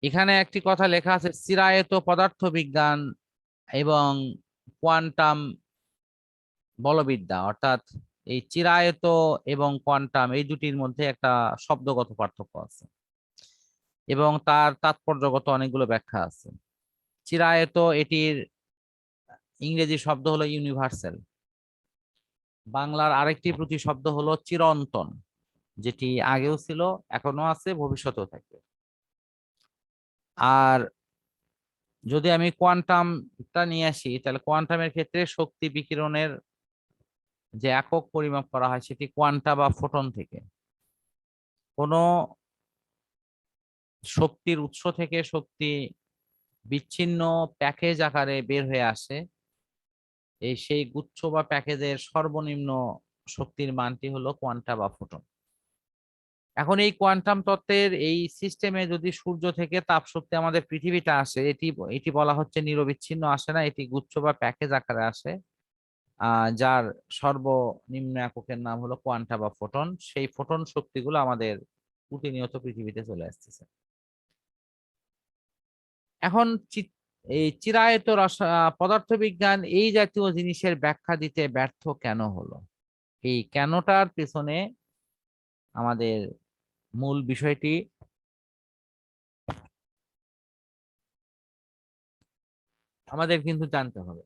এখানে একটি কথা লেখা আছে, চিরায়ত পদার্থবিজ্ঞান এবং কোয়ান্টাম বলবিদ্যা, অর্থাৎ এই চিরায়ত এবং কোয়ান্টাম এই দুটির মধ্যে একটা শব্দগত পার্থক্য আছে এবং তার তাৎপর্যগত অনেকগুলো ব্যাখ্যা আছে। চিরায়ত, এটির ইংরেজি শব্দ হলো ইউনিভার্সাল। বাংলার আরেকটি প্রতিশব্দ হলো চিরন্তন, যেটি আগেও ছিল, এখনো আছে, ভবিষ্যতেও থাকবে। আর যদি আমি কোয়ান্টামটা নিয়ে আসি, তাহলে কোয়ান্টামের ক্ষেত্রে শক্তি বিকিরণের যে একক পরিমাপ করা হয় সেটি কোয়ান্টা বা ফোটন থেকে। কোনো শক্তির উৎস থেকে শক্তি বিচ্ছিন্ন প্যাকেজ আকারে বের হয়ে আসে, সেই গুচ্ছ বা প্যাকেজের সর্বনিম্ন শক্তির মানটি হলো কোয়ান্টা বা ফোটন। এখন এই কোয়ান্টাম তত্ত্বের এই সিস্টেমে যদি সূর্য থেকে তাপ শক্তি আমাদের পৃথিবীটা আসে, এটি এটি বলা হচ্ছে নিরবিচ্ছিন্ন আসে না, এটি গুচ্ছ বা প্যাকেজ আকারে আসে, যার সর্বনিম্ন এককের নাম হলো কোয়ান্টা বা ফোটন। সেই ফোটন শক্তিগুলো আমাদের প্রতিনিয়ত পৃথিবীতে চলে আসতেছে। এখন এই চিরায়ত পদার্থবিজ্ঞান এই জাতীয় জিনিসের ব্যাখ্যা দিতে ব্যর্থ কেন হলো, এই কেনটার পেছনে আমাদের মূল বিষয়টি আমাদের কিন্তু জানতে হবে।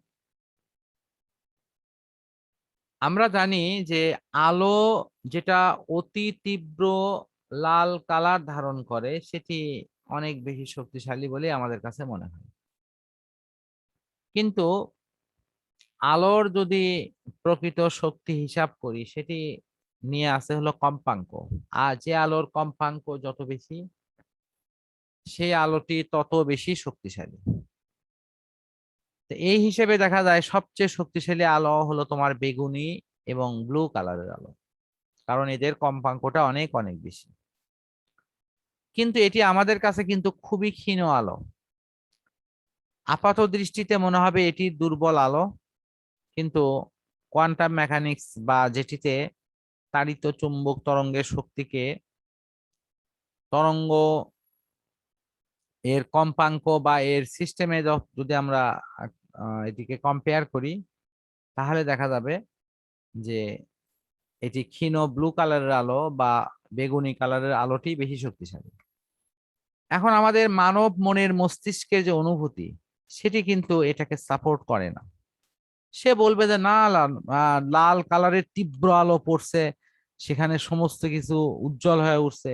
আমরা জানি যে আলো যেটা অতি তীব্র লাল কালার ধারণ করে সেটি অনেক বেশি শক্তিশালী বলে আমাদের কাছে মনে হয়, কিন্তু আলোর যদি প্রকৃত শক্তি হিসাব করি সেটি নিয়ে আসে হলো কম্পাঙ্ক। আর যে আলোর কম্পাঙ্ক যত বেশি, সেই আলোটি তত বেশি শক্তিশালী। তো এই হিসেবে দেখা যায় সবচেয়ে শক্তিশালী আলো হলো তোমার বেগুনি এবং ব্লু কালারের আলো, কারণ এদের কম্পাঙ্কটা অনেক অনেক বেশি। কিন্তু এটি আমাদের কাছে কিন্তু খুবই ক্ষীণ আলো। আপাত দৃষ্টিতে মনে হবে এটি দুর্বল আলো, কিন্তু কোয়ান্টাম মেকানিক্স বা যেটিতে তাড়িত চুম্বক তরঙ্গের শক্তিকে তরঙ্গ এর কম্পাঙ্ক বা এর সিস্টেমে যদি আমরা এটিকে কম্পেয়ার করি, তাহলে দেখা যাবে যে এটি ক্ষীণ ব্লু কালারের আলো বা বেগুনি কালারের আলোটি বেশি শক্তিশালী। এখন আমাদের মানব মনের মস্তিষ্কের যে অনুভূতি সেটি কিন্তু এটাকে সাপোর্ট করে না। সে বলবে যে না, লাল কালারের তীব্র আলো পড়ছে, সেখানে সমস্ত কিছু উজ্জ্বল হয়ে উঠছে,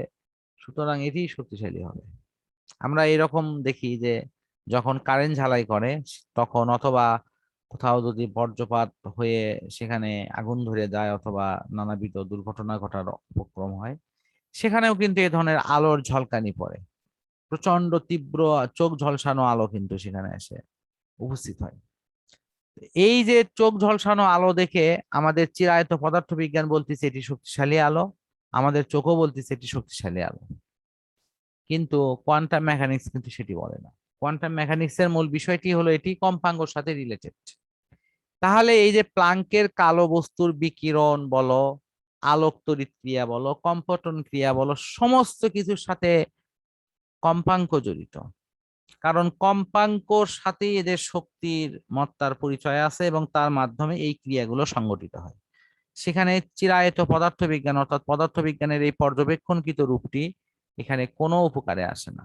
সুতরাং এটি শক্তিশালী হবে। আমরা এরকম দেখি যে যখন কারেন্ট ঝালাই করে তখন, অথবা কোথাও যদি বজ্রপাত হয়ে সেখানে আগুন ধরে যায় অথবা নানাবিধ দুর্ঘটনা ঘটার উপক্রম হয়, সেখানেও কিন্তু এ ধরনের আলোর ঝলকানি পড়ে। প্রচন্ড তীব্র চোখ ঝলসানো আলো কিন্তু সেখানে এসে উপস্থিত হয়। এই যে চোখ ঝলসানো আলো দেখে আমাদের চিরায়ত পদার্থবিজ্ঞান বলতেছে এটি শক্তিশালী আলো, আমাদের চোখও বলতেছে এটি শক্তিশালী আলো, কিন্তু কোয়ান্টাম মেকানিক্স কিন্তু সেটি বলে না। কোয়ান্টাম মেকানিক্স এর মূল বিষয়টি হলো এটি কম্পাঙ্গের সাথে রিলেটেড। তাহলে এই যে প্লাঙ্কের কালো বস্তুর বিকিরণ বলো, আলোক তড়িৎ ক্রিয়া বলো, কম্পটন ক্রিয়া বলো, সমস্ত কিছুর সাথে কম্পাঙ্ক জড়িত, কারণ কম্পাঙ্কর সাথেই এদের শক্তির মত্তার পরিচয় আছে এবং তার মাধ্যমে এই ক্রিয়াগুলো সংগঠিত হয়। সেখানে চিরায়ত পদার্থবিজ্ঞান অর্থাৎ পদার্থবিজ্ঞানের এই পর্যবেক্ষণকৃত রূপটি এখানে কোনো উপকারে আসে না।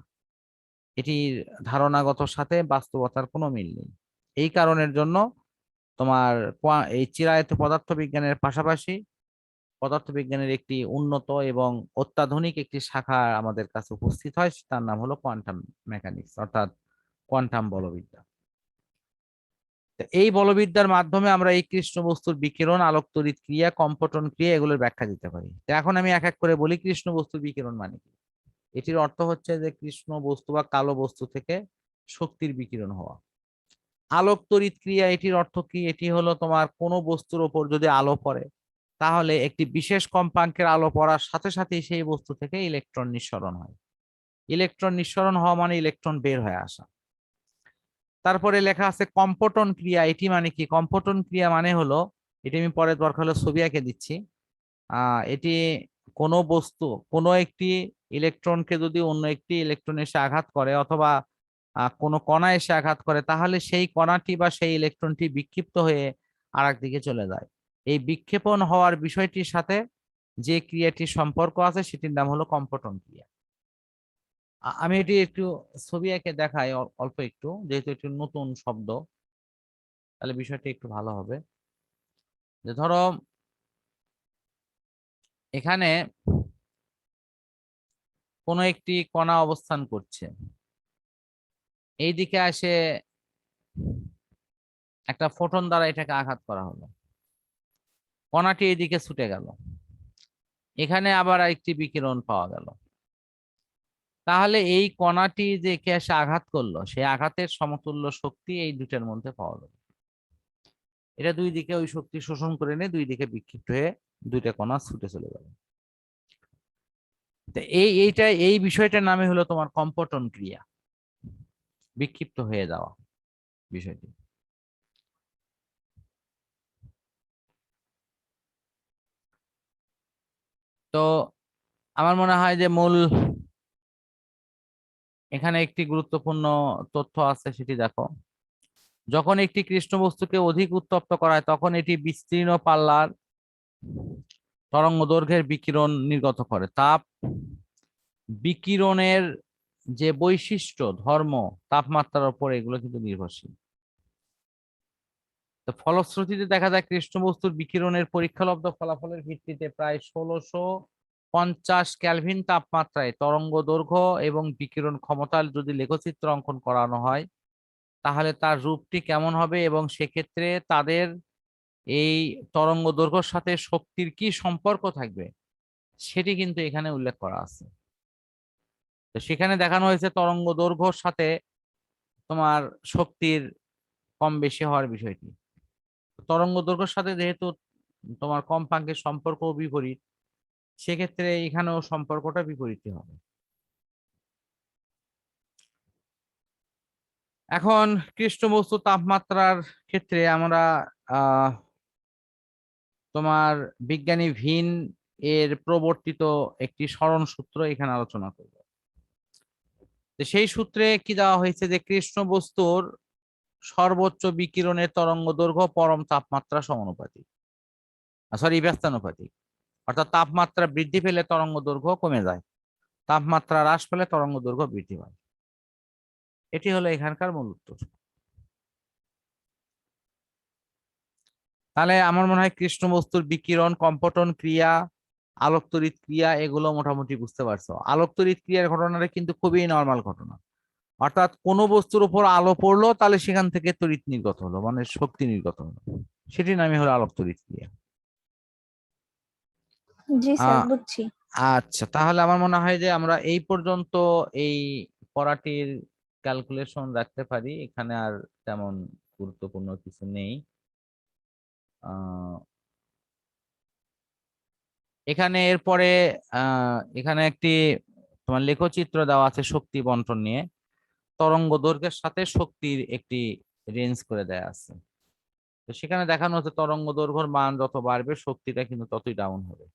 এটির ধারণাগত সাথে বাস্তবতার কোনো মিল নেই। এই কারণের জন্য তোমার এই চিরায়ত পদার্থবিজ্ঞানের পাশাপাশি পদার্থবিজ্ঞানের একটি উন্নত এবং অত্যাধুনিক একটি শাখা আমাদের কাছে উপস্থিত হয়, তার নাম হলো কোয়ান্টাম মেকানিক্স অর্থাৎ কোয়ান্টাম বলবিদ্যা। এই বলবিদ্যার মাধ্যমে আমরা এই কৃষ্ণ বস্তুর বিকিরণ, আলোক তড়িৎ ক্রিয়া, কম্পটন ক্রিয়া এগুলোর ব্যাখ্যা দিতে পারি। তো এখন আমি এক এক করে বলি কৃষ্ণ বস্তুর বিকিরণ মানে কি। এটির অর্থ হচ্ছে যে কৃষ্ণ বস্তু বা কালো বস্তু থেকে শক্তির বিকিরণ হওয়া। আলোক তড়িৎ ক্রিয়া, এটির অর্থ কি, এটি হলো তোমার কোনো বস্তুর ওপর যদি আলো পড়ে তাহলে একটি বিশেষ কম্পাঙ্কের আলো পড়ার সাথে সাথে সেই বস্তু থেকে ইলেকট্রন নিঃসরণ হয়। ইলেকট্রন নিঃসরণ হওয়া মানে ইলেকট্রন বের হয়ে আসা। তারপরে লেখা আছে কম্পটন ক্রিয়া। এটি মানে কি? কম্পটন ক্রিয়া মানে হলো, এটি আমি পরের দরকার হলে ছবি এঁকে দিচ্ছি। এটি কোনো বস্তু কোনো একটি ইলেকট্রনকে যদি অন্য একটি ইলেকট্রন এসে আঘাত করে অথবা কোনো কণা এসে আঘাত করে, তাহলে সেই কণাটি বা সেই ইলেকট্রনটি বিক্ষিপ্ত হয়ে আরেক দিকে চলে যায়। এই বিক্ষেপণ হওয়ার বিষয়টির সাথে যে ক্রিয়াটির সম্পর্ক আছে সেটির নাম হলো কম্পটন ক্রিয়া। আমি এটি একটু ছবি এঁকে দেখাই অল্প একটু, যেহেতু একটু নতুন শব্দ, তাহলে বিষয়টি একটু ভালো হবে। যে ধরো এখানে কোনো একটি কণা অবস্থান করছে, এই দিকে আসে একটা ফোটন দ্বারা এটাকে আঘাত করা হলো, কণাটি এইদিকে ছুটে গেল, এখানে আবার একটি বিকিরণ পাওয়া গেল। তাহলে এই কণাটি যে কে এসে আঘাত করলো, সেই আঘাতের সমতুল্য শক্তি এই দুটার মধ্যে পাওয়া গেল। এটা দুই দিকে ওই শক্তি শোষণ করে নিয়ে দুই দিকে বিক্ষিপ্ত হয়ে দুইটা কণা ছুটে চলে গেল। এই বিষয়টার নামে হলো তোমার কম্পটন ক্রিয়া, বিক্ষিপ্ত হয়ে যাওয়া বিষয়টি। তো আমার মনে হয় যে মূল এখানে একটি গুরুত্বপূর্ণ তথ্য আছে, সেটি দেখো। যখন একটি কৃষ্ণ বস্তুকে অধিক উত্তপ্ত করা হয়, তখন এটি বিস্তীর্ণ পাল্লার তরঙ্গ দৈর্ঘ্যের বিকিরণ নির্গত করে। তাপ বিকিরণের যে বৈশিষ্ট্য ধর্ম তাপমাত্রার উপর এগুলো কিন্তু নির্ভরশীল। তো ফলশ্রুতিতে দেখা যায় কৃষ্ণ বস্তুর বিকিরণের পরীক্ষালব্ধ ফলাফলের ভিত্তিতে প্রায় 1650 কেলভিন তাপমাত্রায় তরঙ্গ দৈর্ঘ্য এবং বিকিরণ ক্ষমতার যদি লেখচিত্র অঙ্কন করানো হয়, তাহলে তার রূপটি কেমন হবে এবং সেক্ষেত্রে তাদের এই তরঙ্গ দৈর্ঘ্যের সাথে শক্তির কি সম্পর্ক থাকবে সেটি কিন্তু এখানে উল্লেখ করা আছে। তো সেখানে দেখানো হয়েছে তরঙ্গ দৈর্ঘ্যের সাথে তোমার শক্তির কম বেশি হওয়ার বিষয়টি। তরঙ্গ দৈর্ঘ্যের সাথে যেহেতু তোমার কম্পাঙ্কের সম্পর্ক বিপরীত, সেক্ষেত্রে এখানেও সম্পর্কটা বিপরীতই হবে। এখন কৃষ্ণ বস্তু তাপমাত্রার ক্ষেত্রে আমরা তোমার বিজ্ঞানী ভিন এর প্রবর্তিত একটি সরণ সূত্র এখানে আলোচনা করব। সেই সূত্রে কি দেওয়া হয়েছে যে কৃষ্ণ বস্তুর সর্বোচ্চ বিকিরণের তরঙ্গ দৈর্ঘ্য পরম তাপমাত্রা সমানুপাতিক, ব্যস্তানুপাতিক। অর্থাৎ তাপমাত্রা বৃদ্ধি পেলে তরঙ্গ দৈর্ঘ্য কমে যায়, তাপমাত্রা হ্রাস পেলে তরঙ্গ দৈর্ঘ্য বৃদ্ধি পায়। এটি হলো এখানকার মূল উত্তর। তাহলে আমার মনে হয় কৃষ্ণ বস্তুর বিকিরণ, কম্পটন ক্রিয়া, আলোক তড়িৎ ক্রিয়া এগুলো মোটামুটি বুঝতে পারছো। আলোক তড়িৎ ক্রিয়ার ঘটনাটা কিন্তু খুবই নর্মাল ঘটনা, অর্থাৎ কোনো বস্তুর উপর আলো পড়লো তাহলে সেখান থেকে তড়িৎ নির্গত হলো, মানে শক্তি নির্গত হলো, সেটির নামই হলো আলোক তড়িৎ ক্রিয়া। জি স্যার, বুঝছি। আচ্ছা, তাহলে আমার মনে হয় যে আমরা এই পর্যন্ত এই পড়াটির ক্যালকুলেশন রাখতে পারি, এখানে আর তেমন গুরুত্বপূর্ণ কিছু নেই। এখানে এরপরে এখানে একটি তোমার লেখচিত্র দেওয়া আছে শক্তি বন্টন নিয়ে। তরঙ্গ দৈর্ঘ্যের সাথে শক্তির একটি রেঞ্জ করে দেয়া আছে। তো সেখানে দেখানো হচ্ছে তরঙ্গ দৈর্ঘ্যের মান যত বাড়বে শক্তিটা কিন্তু ততই ডাউন হবে,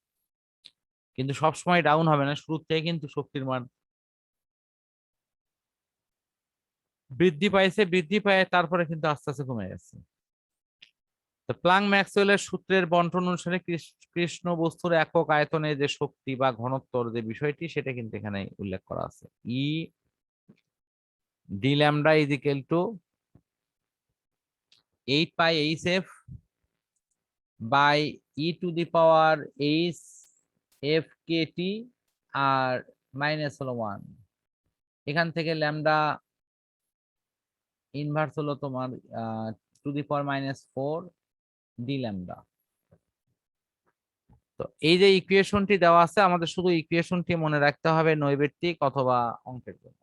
কিন্তু সবসময় ডাউন হবে না, শুরুর থেকে কিন্তু শক্তির মান বৃদ্ধি পাইছে, বৃদ্ধি পায় তারপরে কিন্তু আস্তে আস্তে কমে গেছে। তো প্লাং ম্যাক্সওয়েলের সূত্রের বন্টন অনুসারে কৃষ্ণ বস্তুর একক আয়তনে যে শক্তি বা ঘনত্বর যে বিষয়টি সেটা কিন্তু এখানে উল্লেখ করা আছে। E D lambda is equal to 8 pi H F by E to the power H F K T আর মাইনাস হলো 1। এখান থেকে ল্যামডা ইনভার্স হলো তোমার to the power -4 D lambda. তো এই যে ইকুয়েশনটি দেওয়া আছে, আমাদের শুধু ইকুয়েশনটি মনে রাখতে হবে নৈবেত্তিক অথবা অঙ্কের জন্য।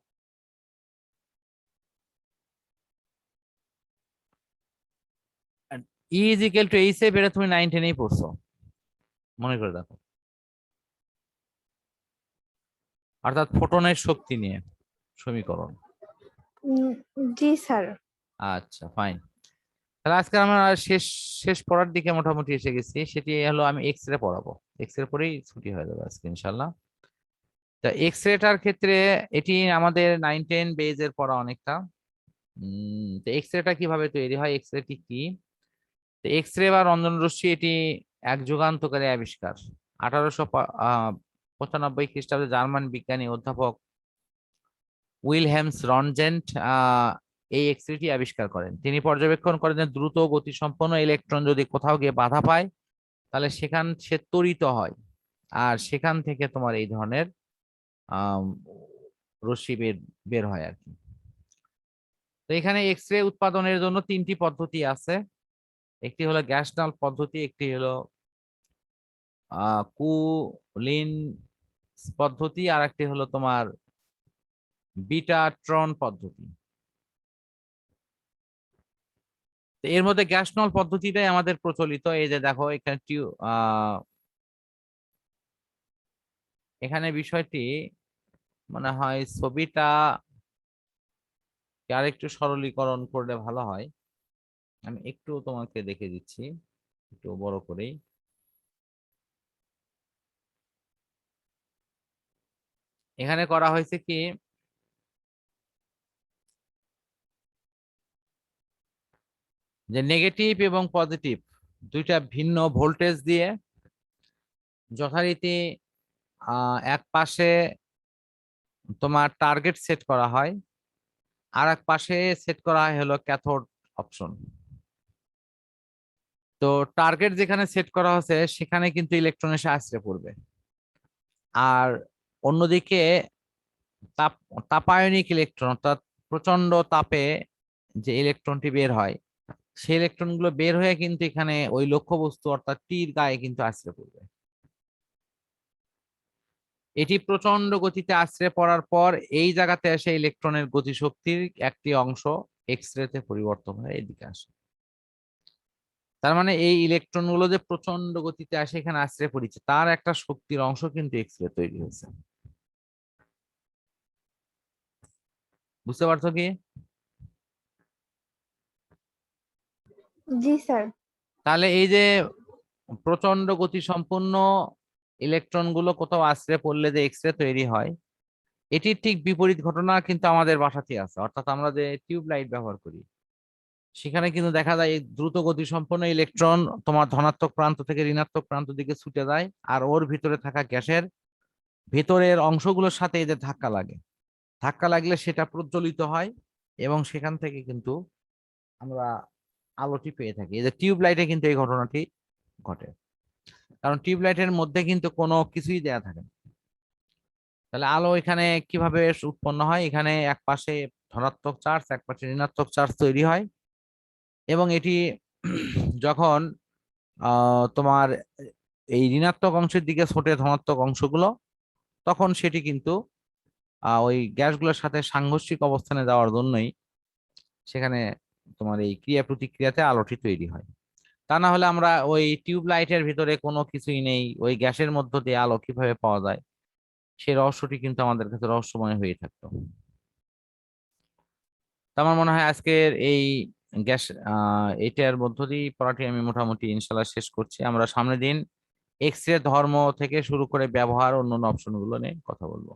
E is equal to H F, এটা তুমি 9 10 পড়ছো, মনে করে দেখো, অর্থাৎ ফোটনের শক্তি নিয়ে সমীকরণ। জি স্যার। আচ্ছা, ফাইন। তাহলে আজকে আমরা শেষ শেষ পড়ার দিকে মোটামুটি এসে গেছি। সেটি হলো আমি এক্স রে পড়াবো, এক্স রে পরেই ছুটি হয়ে যাবে আজকে ইনশাল্লাহ। তা এক্স রেটার ক্ষেত্রে এটি আমাদের 9-10 বেজের পড়া অনেকটা। তো এক্স রেটা কিভাবে তৈরি হয়, এক্স রেটি কি? এক্স রে বা রঞ্জন রশ্মি এটি এক যুগান্তকারী আবিষ্কার। 1895 খ্রিস্টাব্দে জার্মান বিজ্ঞানী অধ্যাপক উইলহেমস রনজেন্ট এই এক্স রেটি আবিষ্কার করেন। তিনি পর্যবেক্ষণ করেন যে দ্রুত গতিসম্পন্ন ইলেকট্রন যদি কোথাও গিয়ে বাধা পায় তাহলে সে ত্বরিত হয়, আর সেখান থেকে তোমার এই ধরনের আহ রশ্মি বের হয় আর কি। তো এখানে এক্স রে উৎপাদনের জন্য 3টি পদ্ধতি আছে। একটি হলো গ্যাসনাল পদ্ধতি, একটি হলো কুলিন পদ্ধতি, আর একটি হলো তোমার বিটাট্রন পদ্ধতি। তো এর মধ্যে গ্যাসনল পদ্ধতিটাই আমাদের প্রচলিত। এই যে দেখো এখানে এখানে বিষয়টি মনে হয় ছবিটা আর একটু সরলীকরণ করলে ভালো হয়। আমি একটু তোমাকে দেখে দিচ্ছি একটু বড় করেই। এখানে করা হয়েছে কি, যে নেগেটিভ এবং পজিটিভ দুইটা ভিন্ন ভোল্টেজ দিয়ে যথারীতি এক পাশে তোমার টার্গেট সেট করা হয়, আর এক পাশে সেট করা হয় হলো ক্যাথোড অপশন। তো টার্গেট যেখানে সেট করা হচ্ছে সেখানে কিন্তু ইলেকট্রন এসে আছড়ে পড়বে, আর অন্যদিকে তাপায়নিক ইলেকট্রন অর্থাৎ প্রচন্ড তাপে যে ইলেকট্রনটি বের হয় সেই ইলেকট্রন গুলো বের হয়ে কিন্তু এখানে ওই লক্ষ্যবস্তু অর্থাৎ টির গায়ে কিন্তু আছড়ে পড়বে। এটি প্রচন্ড গতিতে আছড়ে পড়ার পর এই জায়গাতে এসে ইলেকট্রনের গতিশক্তির একটি অংশ এক্স রেতে পরিবর্তন হয়ে এদিকে আসে। তার মানে এই ইলেকট্রন গুলো যে প্রচন্ড গতিতে আসে এখানে আছড়ে পড়েছে তার একটা শক্তির অংশ কিন্তু এক্স রে তৈরি হয়েছে। বুঝতে পারছো কি? জি স্যার। তাহলে এই যে প্রচন্ড গতি সম্পন্ন ইলেকট্রন গুলো কোথাও আছড়ে পড়লে যে এক্স রে তৈরি হয়, এটির ঠিক বিপরীত ঘটনা কিন্তু আমাদের বাসাতে আছে। অর্থাৎ আমরা যে টিউব লাইট ব্যবহার করি সেখানে কিন্তু দেখা যায় এই দ্রুত গতি সম্পন্ন ইলেকট্রন তোমার ধনাত্মক প্রান্ত থেকে ঋণাত্মক প্রান্ত দিকে ছুটে যায়, আর ওর ভিতরে থাকা গ্যাসের ভেতরের অংশগুলোর সাথে এদের ধাক্কা লাগে। ধাক্কা লাগলে সেটা প্রজ্বলিত হয় এবং সেখান থেকে কিন্তু আমরা আলোটি পেয়ে থাকি। এই যে টিউব লাইটে কিন্তু এই ঘটনাটি ঘটে, কারণ টিউব লাইটের মধ্যে কিন্তু কোনো কিছুই দেয়া থাকে না। তাহলে আলো এখানে কিভাবে উৎপন্ন হয়, এখানে এক পাশে ধনাত্মক চার্জ এক পাশে ঋণাত্মক চার্জ তৈরি হয়, এবং এটি যখন তোমার এই ঋণাত্মক অংশের দিকে ছোটে ধনাত্মক অংশগুলো, তখন সেটি কিন্তু ওই গ্যাসগুলোর সাথে সাংঘর্ষিক অবস্থানে যাওয়ার জন্যই সেখানে তোমার এই ক্রিয়া প্রতিক্রিয়াতে আলোটি তৈরি হয়। তা না হলে আমরা ওই টিউব লাইটের ভিতরে কোনো কিছুই নেই, ওই গ্যাসের মধ্য দিয়ে আলো কিভাবে পাওয়া যায় সেই রহস্যটি কিন্তু আমাদের কাছে রহস্যময় হয়ে থাকতো। তো আমার মনে হয় আজকের এই গ্যাস এটার মধ্য দিয়ে পড়াটি আমি মোটামুটি ইনশাল্লাহ শেষ করছি। আমরা সামনের দিন এক্স রে ধর্ম থেকে শুরু করে ব্যবহার অন্যান্য অপশন গুলো নিয়ে কথা বলবো।